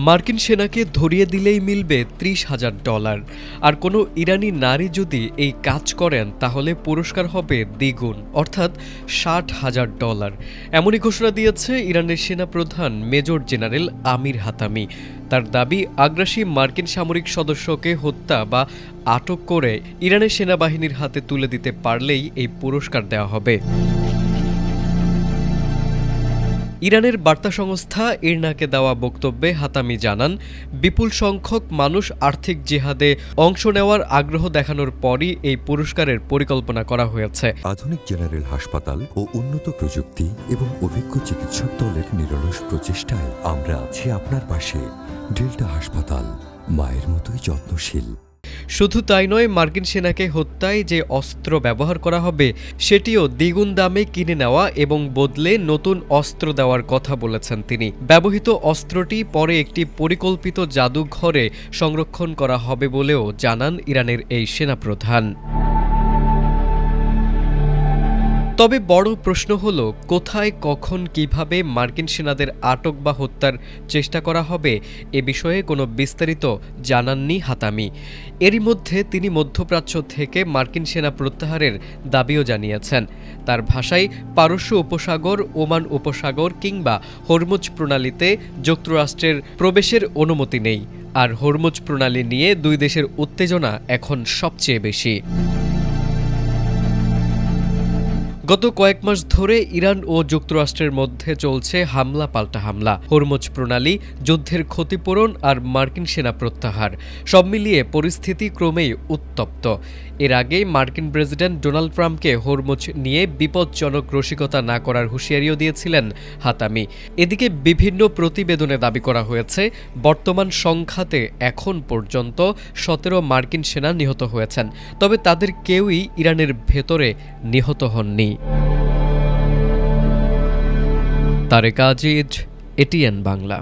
মার্কিন সেনাকে ধরিয়ে দিলেই মিলবে $30,000। আর কোনো ইরানি নারী যদি এই কাজ করেন তাহলে পুরস্কার হবে দ্বিগুণ, অর্থাৎ $60,000। এমনই ঘোষণা দিয়েছে ইরানের সেনাপ্রধান মেজর জেনারেল আমির হাতামি। তার দাবি, আগ্রাসী মার্কিন সামরিক সদস্যকে হত্যা বা আটক করে ইরানের সেনাবাহিনীর হাতে তুলে দিতে পারলেই এই পুরস্কার দেওয়া হবে। ইরানের বার্তা সংস্থা ইরনাকে দেওয়া বক্তব্যে হাতামি জানান, বিপুল সংখ্যক মানুষ আর্থিক জিহাদে অংশ নেওয়ার আগ্রহ দেখানোর পরই এই পুরস্কারের পরিকল্পনা করা হয়েছে। আধুনিক জেনারেল হাসপাতাল ও উন্নত প্রযুক্তি এবং অভিজ্ঞ চিকিৎসক দলের নিরলস প্রচেষ্টায় আমরা আছি আপনার পাশে। ডেল্টা হাসপাতাল, মায়ের মতোই যত্নশীল। শুধু তাই নয়, মার্কিন সেনাকে হত্যায় যে অস্ত্র ব্যবহার করা হবে সেটিও দ্বিগুণ দামে কিনে নেওয়া এবং বদলে নতুন অস্ত্র দেওয়ার কথা বলেছেন তিনি। ব্যবহৃত অস্ত্রটি পরে একটি পরিকল্পিত জাদুঘরে সংরক্ষণ করা হবে বলেও জানান ইরানের এই সেনাপ্রধান। তবে বড় প্রশ্ন হল, কোথায়, কখন, কিভাবে মার্কিন সেনাদের আটক বা হত্যার চেষ্টা করা হবে এ বিষয়ে কোনো বিস্তারিত জানাননি হাতামি। এরই মধ্যে তিনি মধ্যপ্রাচ্য থেকে মার্কিন সেনা প্রত্যাহারের দাবিও জানিয়েছেন। তার ভাষায়, পারস্য উপসাগর, ওমান উপসাগর কিংবা হরমুজ প্রণালীতে যুক্তরাষ্ট্রের প্রবেশের অনুমতি নেই। আর হরমুজ প্রণালী নিয়ে দুই দেশের উত্তেজনা এখন সবচেয়ে বেশি। গত কয়েক মাস ধরে ইরান ও যুক্তরাষ্ট্রের মধ্যে চলছে হামলা পাল্টা হামলা, হরমুজ প্রণালী, যুদ্ধের ক্ষতিপূরণ আর মার্কিন সেনা প্রত্যাহার, সব মিলিয়ে পরিস্থিতি ক্রমেই উত্তপ্ত। এর আগে মার্কিন প্রেসিডেন্ট ডোনাল্ড ট্রাম্পকে হরমুজ নিয়ে বিপজ্জনক রসিকতা না করার হুঁশিয়ারিও দিয়েছিলেন হাতামি। এদিকে বিভিন্ন প্রতিবেদনে দাবি করা হয়েছে, বর্তমান সংখ্যাতে এখন পর্যন্ত 17 মার্কিন সেনা নিহত হয়েছেন, তবে তাদের কেউই ইরানের ভেতরে নিহত হননি। তারেক আজিজ, এটিএন বাংলা।